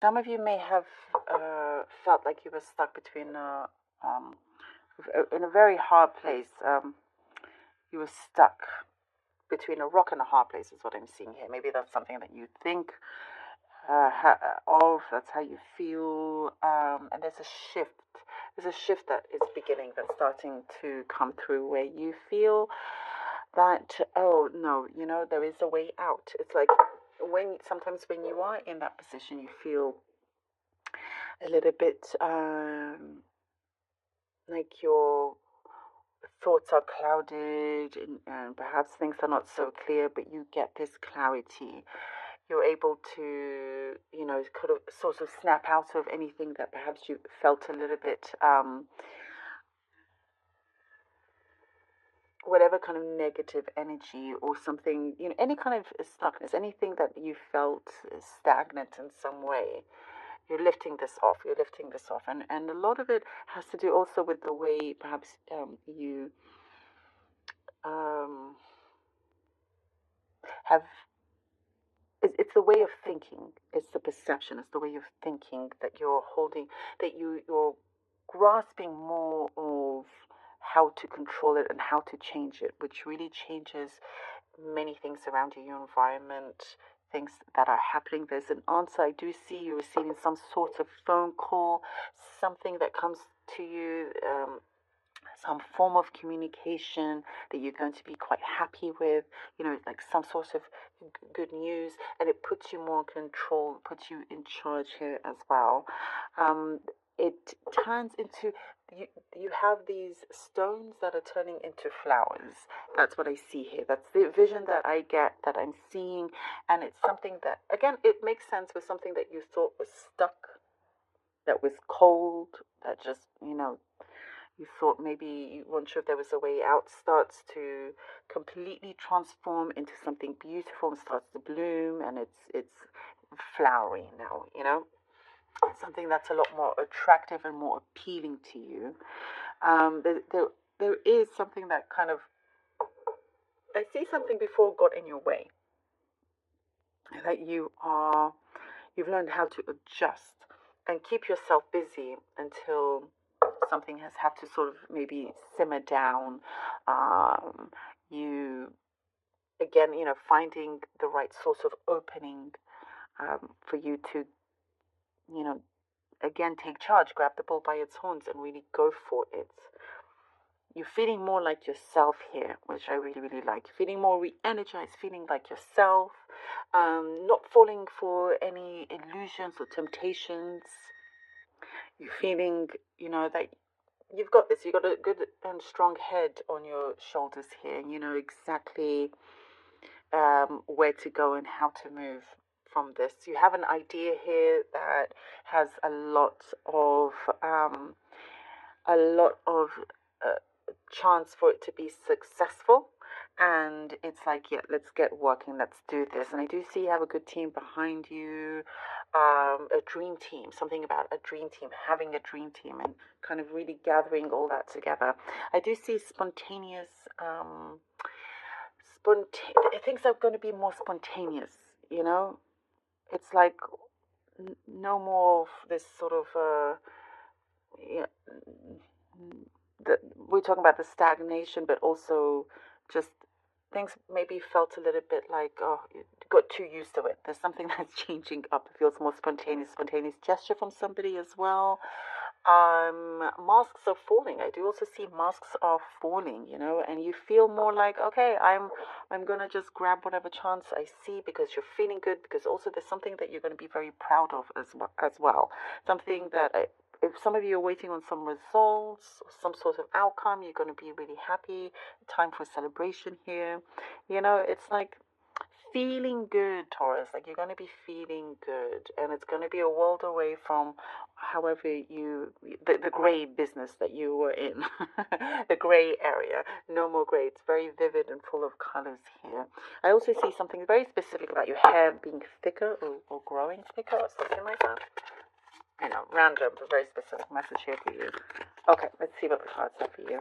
Some of you may have felt like you were stuck between um, in a very hard place. You were stuck between a rock and a hard place, is what I'm seeing here. Maybe that's something that you think of. That's how you feel. And there's a shift. There's a shift that is beginning, that's starting to come through, where you feel that, oh no, there is a way out. It's like sometimes when you are in that position, you feel a little bit like your thoughts are clouded, and perhaps things are not so clear, but you get this clarity. You're able to, kind of sort of snap out of anything that perhaps you felt a little bit, whatever kind of negative energy or something, any kind of stuckness, anything that you felt stagnant in some way. You're lifting this off. You're lifting this off, and a lot of it has to do also with the way perhaps you um, have. It's the way of thinking. It's the perception. It's the way of thinking that you're holding. That you're grasping more of how to control it and how to change it, which really changes many things around you, your environment, things that are happening. There's an answer. I do see you receiving some sort of phone call, something that comes to you, some form of communication that you're going to be quite happy with, like some sort of good news, and it puts you more in control, puts you in charge here as well. It turns into, you have these stones that are turning into flowers. That's what I see here. That's the vision that I get, that I'm seeing, and it's something that, again, it makes sense with something that you thought was stuck, that was cold, that just, you thought maybe you weren't sure if there was a way out, starts to completely transform into something beautiful and starts to bloom, and it's flowery now, something that's a lot more attractive and more appealing to you. There is something that kind of, I see something before got in your way, that you've learned how to adjust and keep yourself busy until something has had to sort of maybe simmer down. You again, finding the right source of opening, for you to, you know, again take charge, grab the bull by its horns, and really go for it. You're feeling more like yourself here, which I really, really like. Feeling more re-energized, feeling like yourself, not falling for any illusions or temptations. You're feeling, that you've got this. You've got a good and strong head on your shoulders here. You know exactly where to go and how to move from this. You have an idea here that has a lot of chance for it to be successful. And it's like, yeah, let's get working, let's do this. And I do see you have a good team behind you, a dream team, something about a dream team, having a dream team, and kind of really gathering all that together. I do see spontaneous, things are going to be more spontaneous, you know? It's like no more of this sort of, yeah, we're talking about the stagnation, but also just things maybe felt a little bit like, oh, you got too used to it. There's something that's changing up. It feels more spontaneous gesture from somebody as well. Masks are falling. I do also see masks are falling, and you feel more like, okay, I'm gonna just grab whatever chance I see, because you're feeling good, because also there's something that you're gonna be very proud of as well. Something that if some of you are waiting on some results or some sort of outcome, you're going to be really happy. Time for celebration here. It's like feeling good, Taurus. Like you're going to be feeling good, and it's going to be a world away from however the gray business that you were in, the gray area. No more gray. It's very vivid and full of colors here. I also see something very specific about your hair being thicker, or growing thicker, or something like that. I know, random, but very specific message here for you. Okay, let's see what the cards have for you.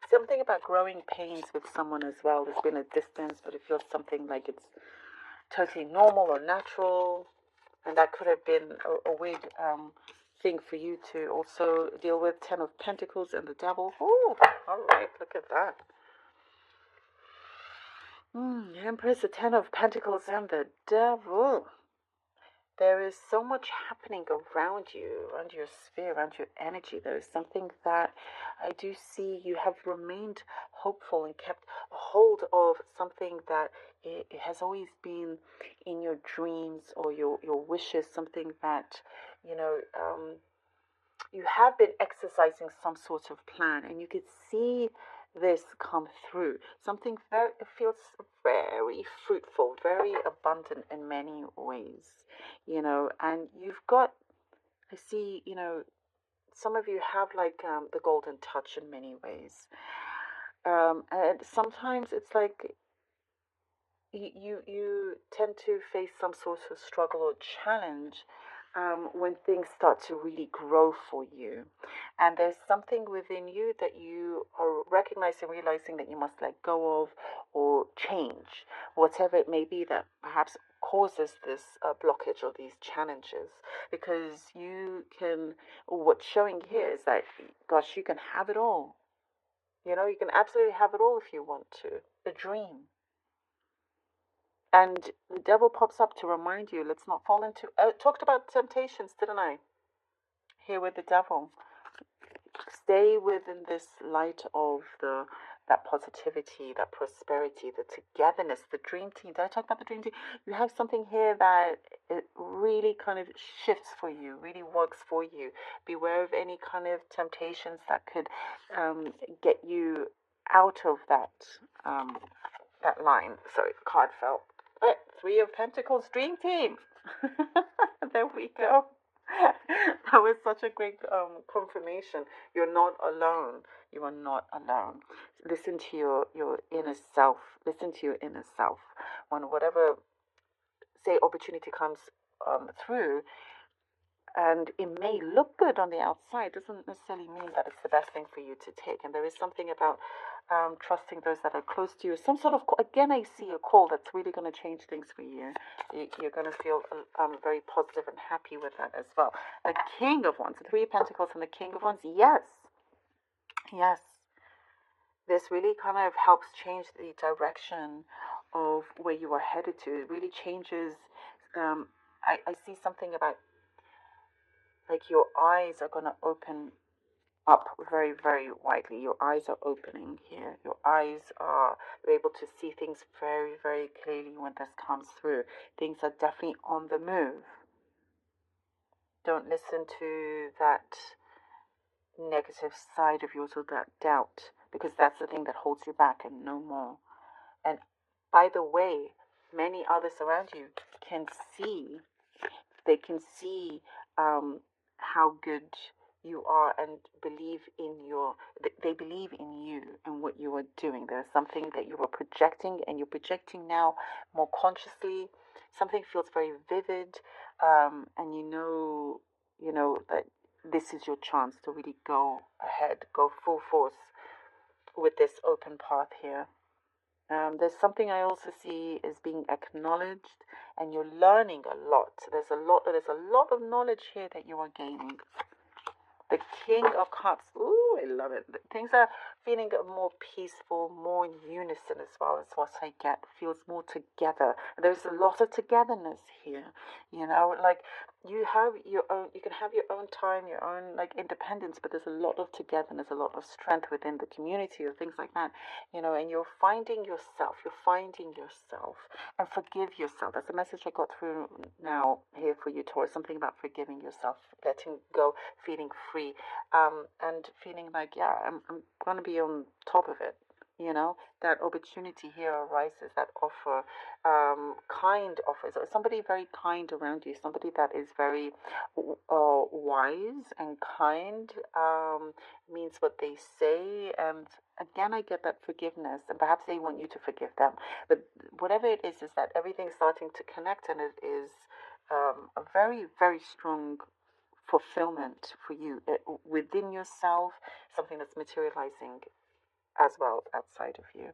Something about growing pains with someone as well. There's been a distance, but it feels something like it's totally normal or natural. And that could have been a weird thing for you to also deal with. 10 of Pentacles and the Devil. Oh, all right, look at that. Empress, the 10 of Pentacles and the Devil. There is so much happening around you, around your sphere, around your energy. There is something that I do see you have remained hopeful and kept a hold of something that it has always been in your dreams or your wishes, something that, you have been exercising some sort of plan, and you could see this come through. Something very, it feels very fruitful, very abundant in many ways, and you've got, I see, some of you have like the golden touch in many ways. And sometimes it's like you tend to face some sort of struggle or challenge when things start to really grow for you. And there's something within you that you are recognizing, realizing that you must let go of or change, whatever it may be that perhaps causes this blockage or these challenges. Because what's showing here is that, gosh, you can have it all. You can absolutely have it all if you want to. A dream. And the Devil pops up to remind you, let's not fall into... talked about temptations, didn't I? Here with the Devil. Stay within this light of that positivity, that prosperity, the togetherness, the dream team. Did I talk about the dream team? You have something here that it really kind of shifts for you, really works for you. Beware of any kind of temptations that could get you out of that line. Sorry, card fell. Right, 3 of Pentacles, dream team. There we go. That was such a great confirmation. You're not alone. You are not alone. Listen to your inner self. Listen to your inner self. When whatever, say, opportunity comes through, and it may look good on the outside, doesn't necessarily mean that it's the best thing for you to take. And there is something about trusting those that are close to you. Some sort of, again, I see a call that's really going to change things for you. You're going to feel very positive and happy with that as well. The King of Wands, the 3 of Pentacles and the King of Wands, yes. This really kind of helps change the direction of where you are headed to. It really changes. I see something about, like, your eyes are going to open up very, very widely. Your eyes are opening here. Your eyes are able to see things very, very clearly when this comes through. Things are definitely on the move. Don't listen to that negative side of yours or that doubt, because that's the thing that holds you back and no more. And by the way, many others around you can see, they can see how good you are and believe in they believe in you and what you are doing. There's something that you are projecting, and you're projecting now more consciously. Something feels very vivid, and you know that this is your chance to really go ahead, go full force with this open path here. There's something I also see is being acknowledged, and you're learning a lot. There's a lot of knowledge here that you are gaining. The King of Cups. Ooh, I love it. Things are feeling more peaceful, more in unison as well as what I get. Feels more together. There's a lot of togetherness here. Like you can have your own time, your own like independence, but there's a lot of togetherness, a lot of strength within the community or things like that. And you're finding yourself. And forgive yourself. That's the message I got through now here for you, Taurus. Something about forgiving yourself, letting go, feeling free, and feeling like, yeah, I'm going to be on top of it. That opportunity here arises, that offer, kind offers. Somebody very kind around you, somebody that is very wise and kind, means what they say. And again, I get that forgiveness, and perhaps they want you to forgive them. But whatever it is that everything's starting to connect, and it is a very, very strong fulfillment for you within yourself, something that's materializing as well outside of you.